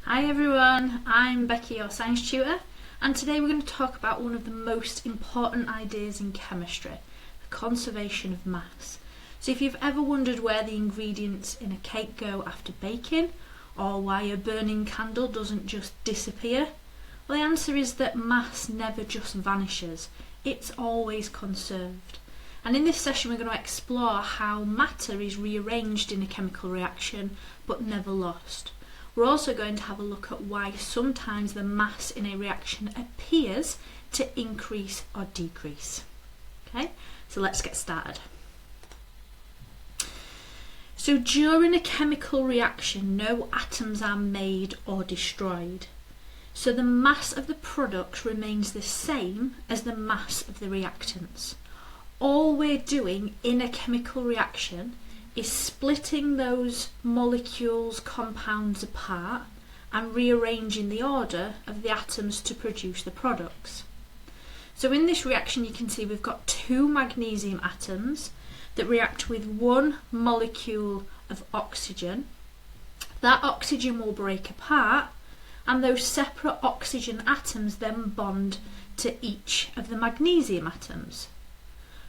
Hi everyone, I'm Becky, your science tutor, and today we're going to talk about one of the most important ideas in chemistry, the conservation of mass. So if you've ever wondered where the ingredients in a cake go after baking, or why a burning candle doesn't just disappear, well, the answer is that mass never just vanishes, it's always conserved. And in this session we're going to explore how matter is rearranged in a chemical reaction but never lost. We're also going to have a look at why sometimes the mass in a reaction appears to increase or decrease. Okay, so let's get started. So during a chemical reaction, no atoms are made or destroyed. So the mass of the product remains the same as the mass of the reactants. All we're doing in a chemical reaction is splitting those molecules, compounds apart and rearranging the order of the atoms to produce the products. So in this reaction you can see we've got two magnesium atoms that react with one molecule of oxygen. That oxygen will break apart and those separate oxygen atoms then bond to each of the magnesium atoms,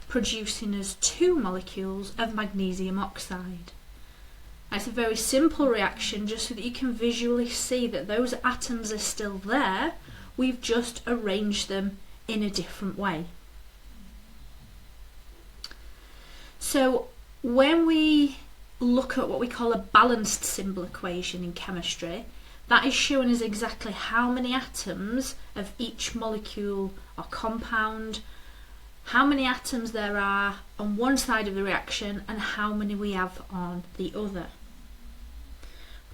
producing as two molecules of magnesium oxide. It's a very simple reaction, just so that you can visually see that those atoms are still there, we've just arranged them in a different way. So when we look at what we call a balanced symbol equation in chemistry, that is showing us exactly how many atoms of each molecule or compound, how many atoms there are on one side of the reaction and how many we have on the other.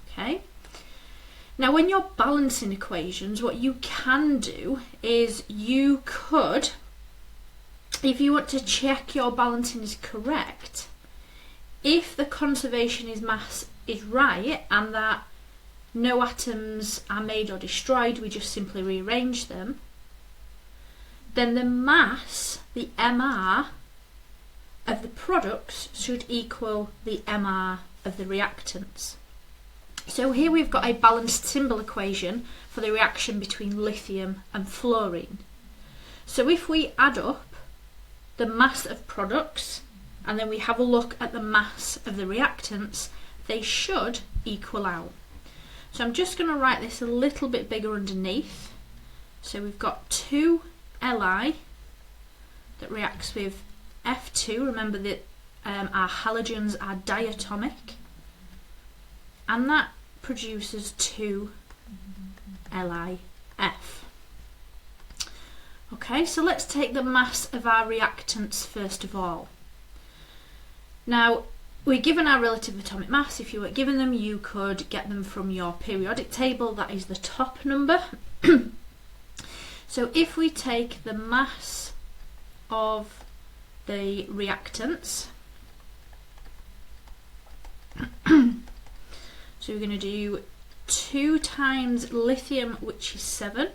Okay. Now when you're balancing equations, what you can do is you could, if you want to check your balancing is correct, if the conservation of mass is right and that no atoms are made or destroyed, we just simply rearrange them, then the mass, the MR of the products should equal the MR of the reactants. So here we've got a balanced symbol equation for the reaction between lithium and fluorine. So if we add up the mass of products and then we have a look at the mass of the reactants, they should equal out. So I'm just going to write this a little bit bigger underneath. So we've got 2 Li that reacts with F2. Remember that our halogens are diatomic, and that produces 2 LiF. Okay, so let's take the mass of our reactants first of all. Now we're given our relative atomic mass. If you were given them, you could get them from your periodic table. That is the top number. So if we take the mass of the reactants, so we're going to do 2 times lithium, which is 7,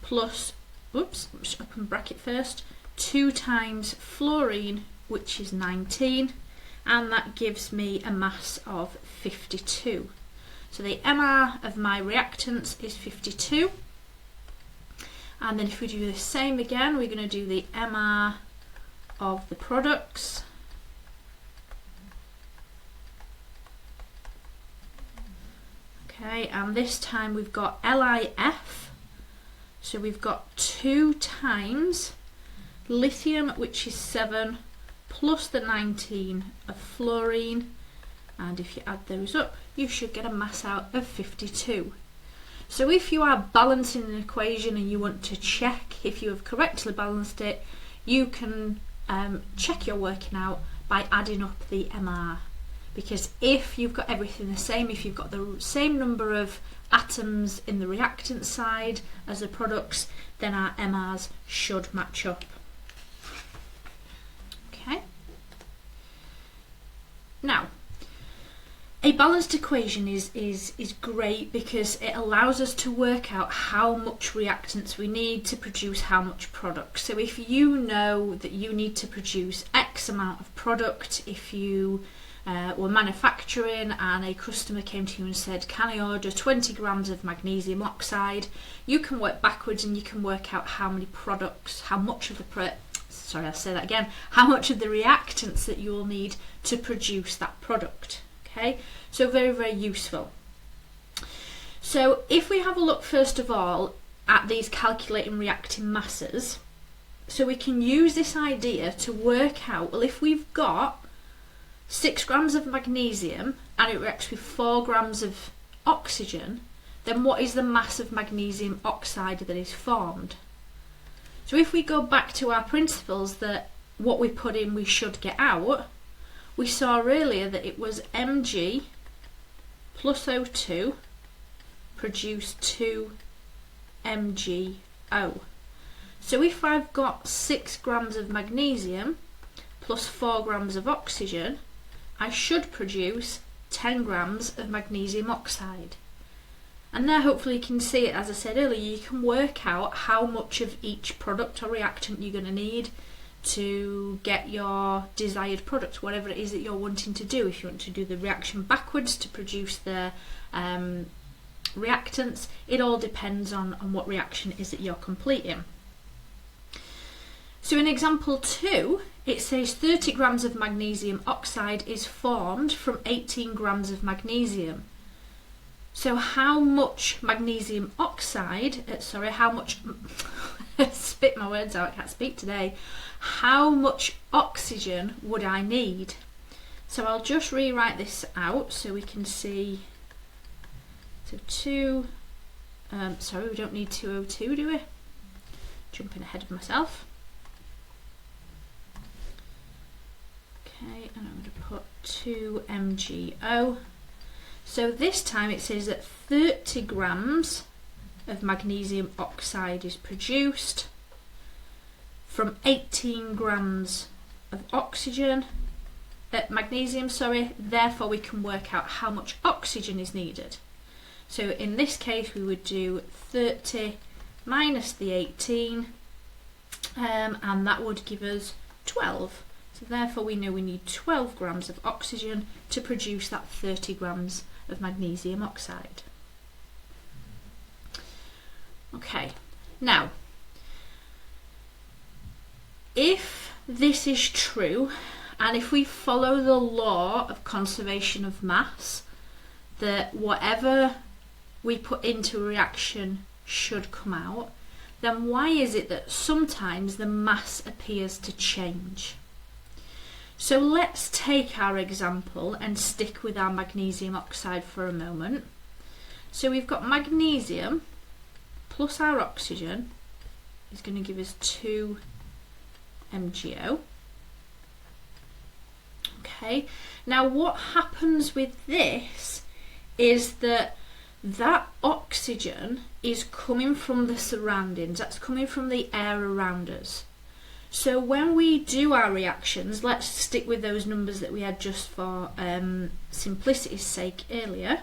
plus, oops, let's open bracket first, 2 times fluorine, which is 19, and that gives me a mass of 52. So the MR of my reactants is 52. And then if we do the same again, we're going to do the MR of the products. Okay, and this time we've got LiF. So we've got 2 times lithium, which is 7, plus the 19 of fluorine. And if you add those up, you should get a mass out of 52. So if you are balancing an equation and you want to check if you have correctly balanced it, you can check your working out by adding up the MR. Because if you've got everything the same, if you've got the same number of atoms in the reactant side as the products, then our MRs should match up. Okay. Now, a balanced equation is great because it allows us to work out how much reactants we need to produce how much product. So if you know that you need to produce X amount of product, if you were manufacturing and a customer came to you and said, can I order 20 grams of magnesium oxide? You can work backwards and you can work out how many products, how much of the how much of the reactants that you will need to produce that product. Okay, so very, very useful. So if we have a look first of all at these calculating reacting masses, so we can use this idea to work out, well, if we've got 6 grams of magnesium and it reacts with 4 grams of oxygen, then what is the mass of magnesium oxide that is formed? So if we go back to our principles that what we put in we should get out, we saw earlier that it was Mg plus O2 produced 2 MgO. So if I've got 6 grams of magnesium plus 4 grams of oxygen, I should produce 10 grams of magnesium oxide. And there hopefully you can see it, as I said earlier, you can work out how much of each product or reactant you're going to need to get your desired product, whatever it is that you're wanting to do. If you want to do the reaction backwards to produce the reactants, it all depends on what reaction it is that you're completing. So in example 2, it says 30 grams of magnesium oxide is formed from 18 grams of magnesium. So how much magnesium oxide, spit my words out, I can't speak today, how much oxygen would I need? So I'll just rewrite this out so we can see, so we don't need 2O2, do we? Jumping ahead of myself. Okay, and I'm going to put 2 MgO. So this time it says that 30 grams of magnesium oxide is produced from 18 grams of magnesium, therefore we can work out how much oxygen is needed. So in this case we would do 30 minus the 18, and that would give us 12. So therefore we know we need 12 grams of oxygen to produce that 30 grams of magnesium oxide. Okay, now if this is true, and if we follow the law of conservation of mass, that whatever we put into a reaction should come out, then why is it that sometimes the mass appears to change? So let's take our example and stick with our magnesium oxide for a moment. So we've got magnesium plus our oxygen is going to give us 2 MgO. Okay, now what happens with this is that oxygen is coming from the surroundings, that's coming from the air around us. So when we do our reactions, let's stick with those numbers that we had just for simplicity's sake earlier.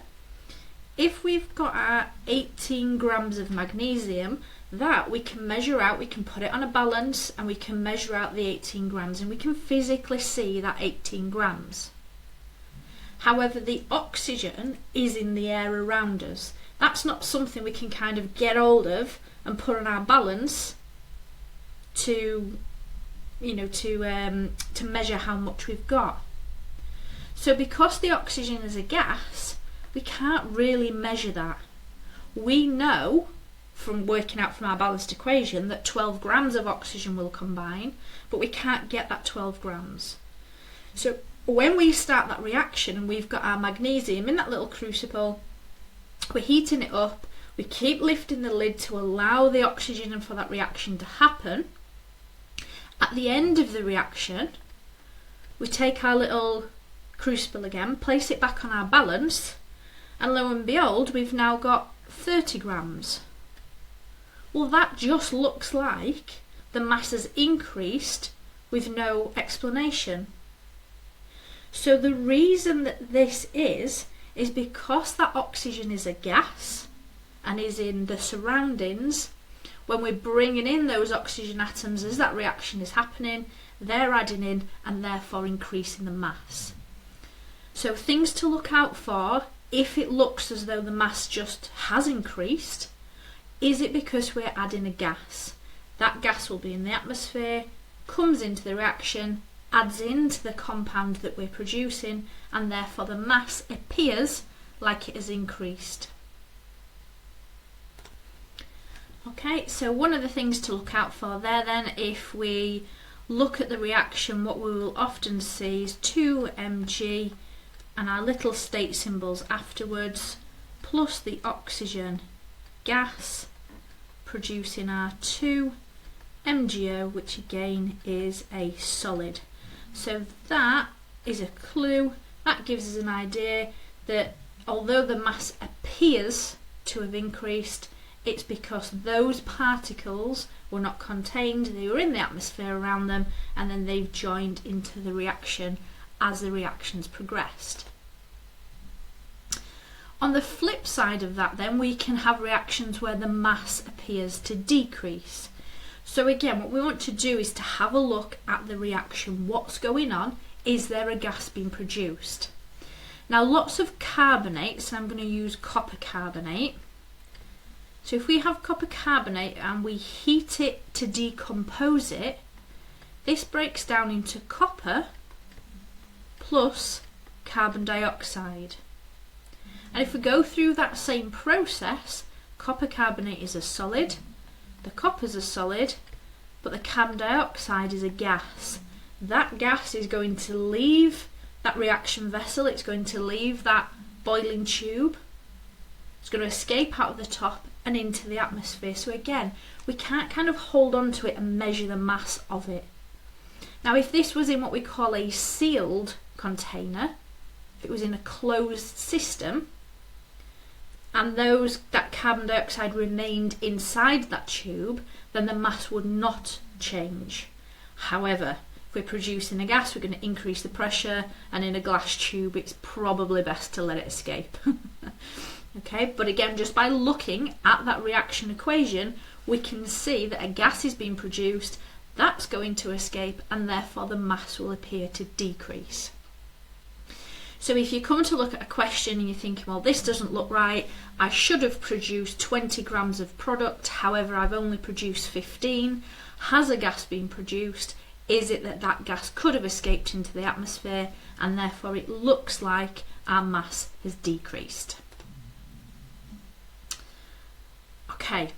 If we've got our 18 grams of magnesium, that we can measure out, we can put it on a balance and we can measure out the 18 grams and we can physically see that 18 grams. However, the oxygen is in the air around us. That's not something we can kind of get hold of and put on our balance to measure how much we've got. So because the oxygen is a gas, we can't really measure that. We know from working out from our balanced equation that 12 grams of oxygen will combine, but we can't get that 12 grams. So when we start that reaction and we've got our magnesium in that little crucible, we're heating it up, we keep lifting the lid to allow the oxygen and for that reaction to happen. At the end of the reaction, we take our little crucible again, place it back on our balance, and lo and behold, we've now got 30 grams. Well, that just looks like the mass has increased with no explanation. So the reason that this is because that oxygen is a gas and is in the surroundings. When we're bringing in those oxygen atoms as that reaction is happening, they're adding in and therefore increasing the mass. So things to look out for if it looks as though the mass just has increased. Is it because we're adding a gas? That gas will be in the atmosphere, comes into the reaction, adds into the compound that we're producing, and therefore the mass appears like it has increased. Okay, so one of the things to look out for there then, if we look at the reaction, what we will often see is 2Mg and our little state symbols afterwards, plus the oxygen gas, producing our 2MgO, which again is a solid. So that is a clue. That gives us an idea that although the mass appears to have increased, it's because those particles were not contained, they were in the atmosphere around them, and then they've joined into the reaction as the reaction's progressed. On the flip side of that then, we can have reactions where the mass appears to decrease. So again, what we want to do is to have a look at the reaction. What's going on? Is there a gas being produced? Now lots of carbonates, and I'm going to use copper carbonate. So if we have copper carbonate and we heat it to decompose it, this breaks down into copper plus carbon dioxide. And if we go through that same process, copper carbonate is a solid, the copper's a solid, but the carbon dioxide is a gas. That gas is going to leave that reaction vessel, it's going to leave that boiling tube, it's going to escape out of the top and into the atmosphere. So again, we can't kind of hold on to it and measure the mass of it. Now if this was in what we call a sealed container, if it was in a closed system, and that carbon dioxide remained inside that tube, then the mass would not change. However, if we're producing a gas, we're going to increase the pressure, and in a glass tube it's probably best to let it escape. Okay, but again, just by looking at that reaction equation, we can see that a gas is being produced, that's going to escape, and therefore the mass will appear to decrease. So if you come to look at a question and you're thinking, well, this doesn't look right, I should have produced 20 grams of product, however I've only produced 15, has a gas been produced? Is it that that gas could have escaped into the atmosphere, and therefore it looks like our mass has decreased? Okay,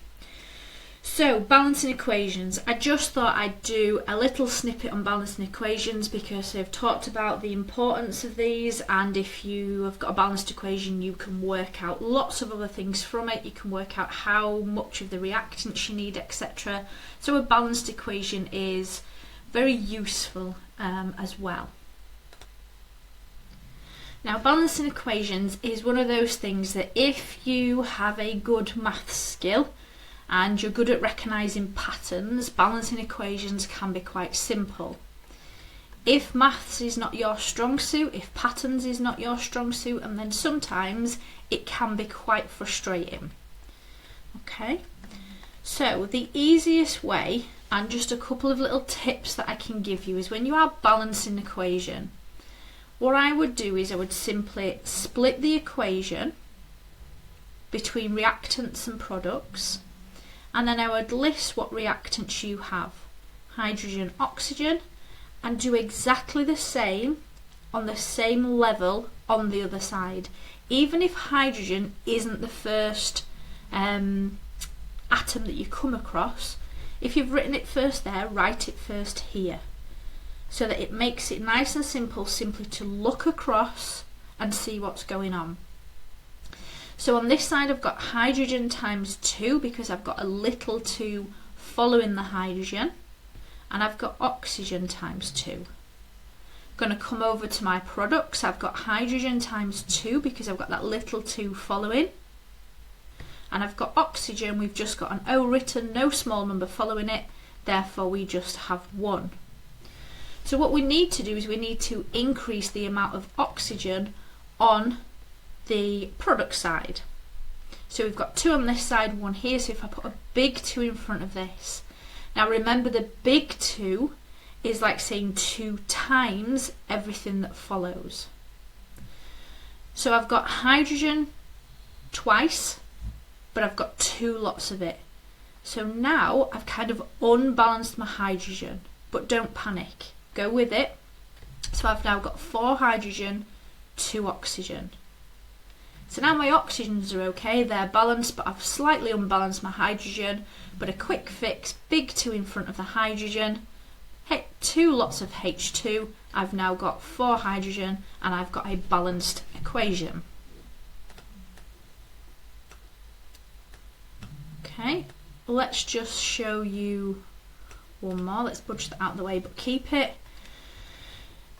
so balancing equations. I just thought I'd do a little snippet on balancing equations because I've talked about the importance of these, and if you have got a balanced equation you can work out lots of other things from it. You can work out how much of the reactants you need, etc. So a balanced equation is very useful as well. Now balancing equations is one of those things that if you have a good maths skill and you're good at recognising patterns, balancing equations can be quite simple. If maths is not your strong suit, if patterns is not your strong suit, and then sometimes it can be quite frustrating. Okay, so the easiest way, and just a couple of little tips that I can give you, is when you are balancing an equation, what I would do is I would simply split the equation between reactants and products, and then I would list what reactants you have, hydrogen, oxygen, and do exactly the same on the same level on the other side. Even if hydrogen isn't the first atom that you come across, if you've written it first there, write it first here, so that it makes it nice and simple simply to look across and see what's going on. So on this side I've got hydrogen times 2 because I've got a little 2 following the hydrogen, and I've got oxygen times 2. I'm going to come over to my products. I've got hydrogen times 2 because I've got that little 2 following, and I've got oxygen, we've just got an O written, no small number following it, therefore we just have 1. So what we need to do is we need to increase the amount of oxygen on the product side. So we've got 2 on this side, 1 here, so if I put a big 2 in front of this. Now remember, the big 2 is like saying 2 times everything that follows. So I've got hydrogen twice, but I've got 2 lots of it. So now I've kind of unbalanced my hydrogen, but don't panic, go with it. So I've now got 4 hydrogen, 2 oxygen. So now my oxygens are okay, they're balanced, but I've slightly unbalanced my hydrogen. But a quick fix, big 2 in front of the hydrogen, 2 lots of H2, I've now got 4 hydrogen and I've got a balanced equation. Okay, let's just show you one more. Let's budge that out of the way, but keep it.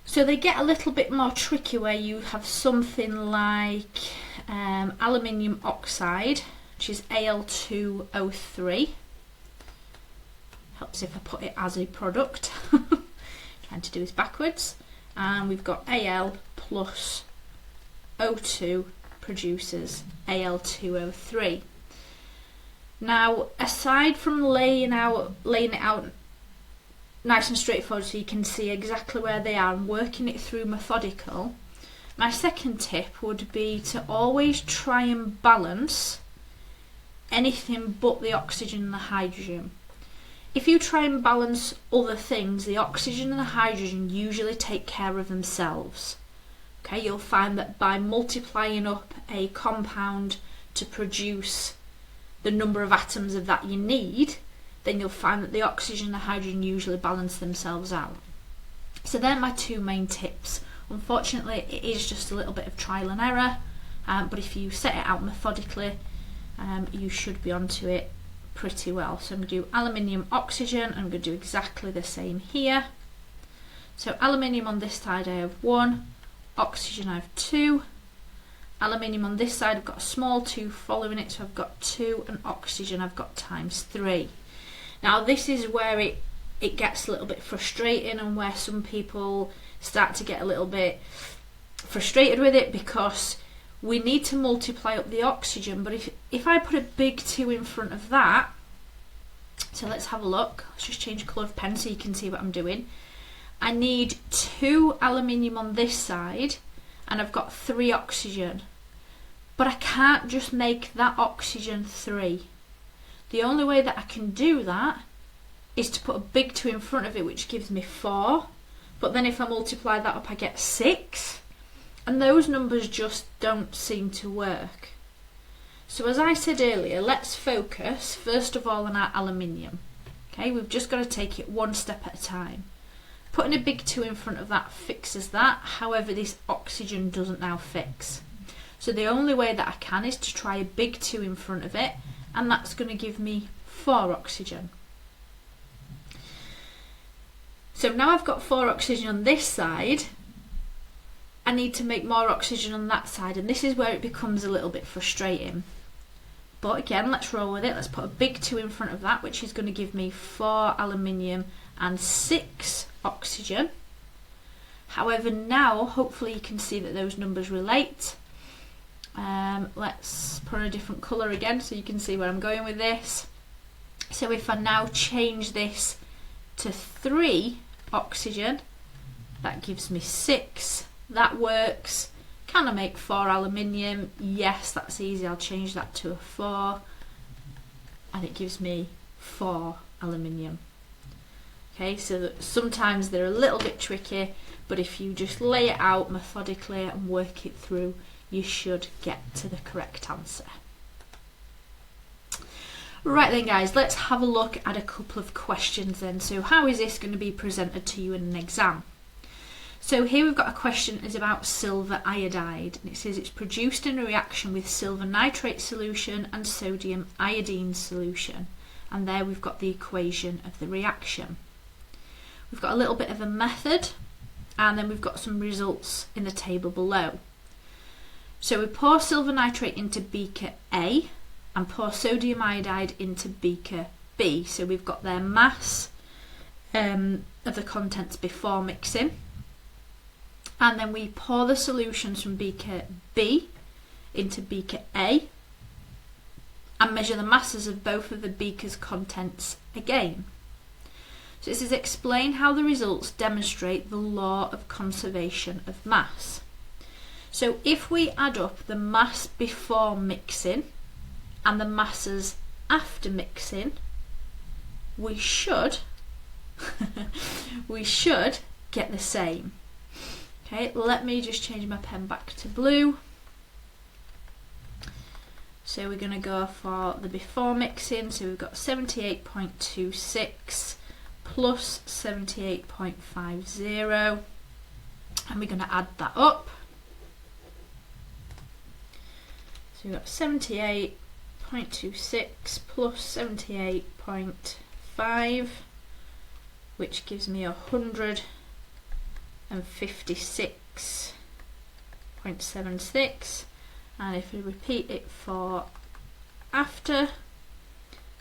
So they get a little bit more tricky where you have something like aluminium oxide, which is Al2O3. Helps if I put it as a product. Trying to do this backwards. And we've got Al plus O2 produces Al2O3. Now, aside from laying it out nice and straightforward so you can see exactly where they are and working it through methodical, my second tip would be to always try and balance anything but the oxygen and the hydrogen. If you try and balance other things, the oxygen and the hydrogen usually take care of themselves. Okay, you'll find that by multiplying up a compound to produce the number of atoms of that you need, then you'll find that the oxygen and the hydrogen usually balance themselves out. So they're my 2 main tips. Unfortunately, it is just a little bit of trial and error, but if you set it out methodically, you should be onto it pretty well. So I'm going to do aluminium oxygen, I'm going to do exactly the same here. So aluminium on this side I have 1, oxygen I have 2, aluminium on this side I've got a small 2 following it, so I've got 2, and oxygen I've got times 3. Now this is where it gets a little bit frustrating and where some people start to get a little bit frustrated with it, because we need to multiply up the oxygen, but if I put a big 2 in front of that, so let's have a look, let's just change colour of pen so you can see what I'm doing. I need 2 aluminium on this side and I've got 3 oxygen, but I can't just make that oxygen 3. The only way that I can do that is to put a big 2 in front of it, which gives me 4, but then if I multiply that up I get 6. And those numbers just don't seem to work. So as I said earlier, let's focus first of all on our aluminium. Okay, we've just got to take it one step at a time. Putting a big 2 in front of that fixes that. However, this oxygen doesn't now fix. So the only way that I can is to try a big 2 in front of it, and that's going to give me 4 oxygen. So now I've got 4 oxygen on this side, I need to make more oxygen on that side, and this is where it becomes a little bit frustrating. But again, let's roll with it. Let's put a big 2 in front of that, which is going to give me 4 aluminium and 6 oxygen. However, now hopefully you can see that those numbers relate. Let's put a different colour again so you can see where I'm going with this. So if I now change this to 3 oxygen, that gives me 6. That works. Can I make 4 aluminium? Yes, that's easy. I'll change that to a 4 and it gives me 4 aluminium. Okay, so that sometimes they're a little bit tricky, but if you just lay it out methodically and work it through, you should get to the correct answer. Right then guys, let's have a look at a couple of questions then. So how is this going to be presented to you in an exam? So here we've got a question is about silver iodide, and it says it's produced in a reaction with silver nitrate solution and sodium iodine solution, and there we've got the equation of the reaction. We've got a little bit of a method, and then we've got some results in the table below. So we pour silver nitrate into beaker A and pour sodium iodide into beaker B. So we've got their mass of the contents before mixing. And then we pour the solutions from beaker B into beaker A and measure the masses of both of the beaker's contents again. So this is explain how the results demonstrate the law of conservation of mass. So if we add up the mass before mixing and the masses after mixing, we should get the same. Okay, let me just change my pen back to blue. So we're going to go for the before mixing. So we've got 78.26 plus 78.50, and we're going to add that up. So we've got 78.26 plus 78.5, which gives me 156.76. And if we repeat it for after,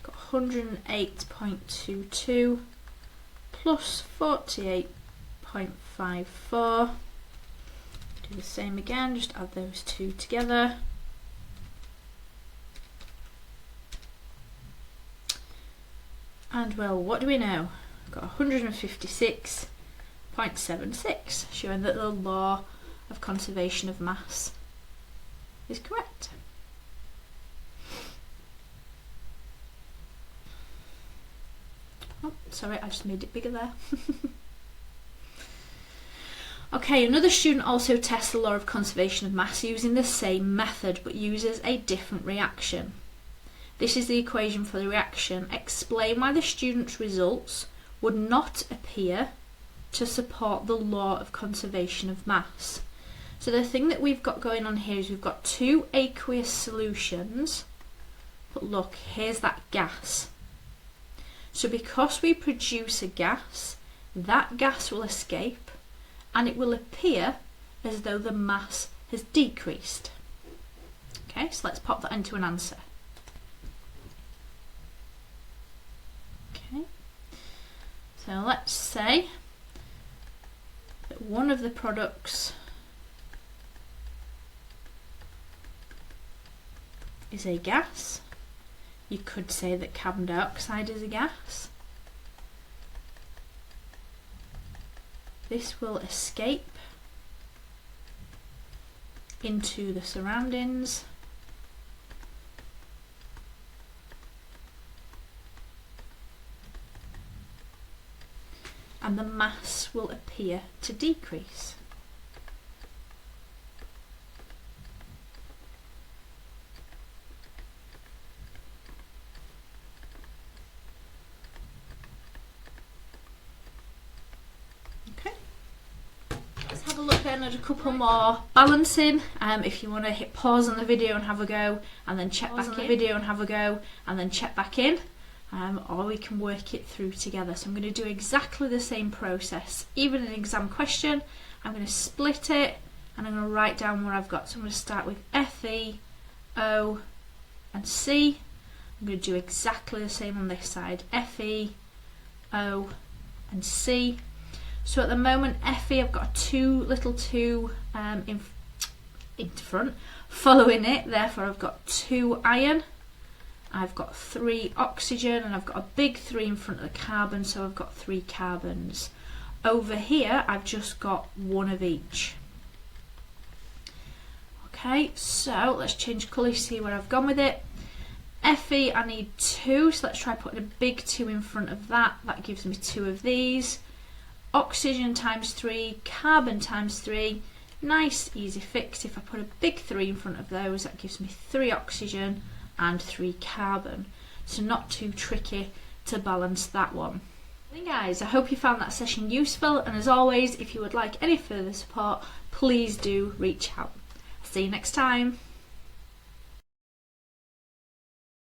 got 108.22 plus 48.54. Do the same again, just add those two together. And well, what do we know? We've got 156.76, showing that the law of conservation of mass is correct. Oh, sorry, I just made it bigger there. Okay, another student also tests the law of conservation of mass using the same method but uses a different reaction. This is the equation for the reaction. Explain why the student's results would not appear to support the law of conservation of mass. So the thing that we've got going on here is we've got two aqueous solutions, but look, here's that gas. So because we produce a gas, that gas will escape and it will appear as though the mass has decreased. Okay, so let's pop that into an answer. Okay, so let's say that one of the products is a gas. You could say that carbon dioxide is a gas. This will escape into the surroundings and the mass will appear to decrease. Have a look then at a couple more balancing. If you want to hit pause on the video and have a go, and then check back in, or we can work it through together. So I'm going to do exactly the same process. Even an exam question, I'm going to split it and I'm going to write down where I've got. So I'm going to start with Fe, O and C. I'm going to do exactly the same on this side. Fe, O and C. So at the moment, Fe, I've got a two in front, following it, therefore I've got 2 iron, I've got 3 oxygen, and I've got a big 3 in front of the carbon, so I've got 3 carbons. Over here, I've just got 1 of each. Okay, so let's change colour, see where I've gone with it. Fe, I need 2, so let's try putting a big 2 in front of that. That gives me 2 of these. Oxygen times 3, carbon times 3, nice easy fix. If I put a big 3 in front of those, that gives me 3 oxygen and 3 carbon. So not too tricky to balance that one. Hey guys, I hope you found that session useful, and as always, if you would like any further support, please do reach out. See you next time.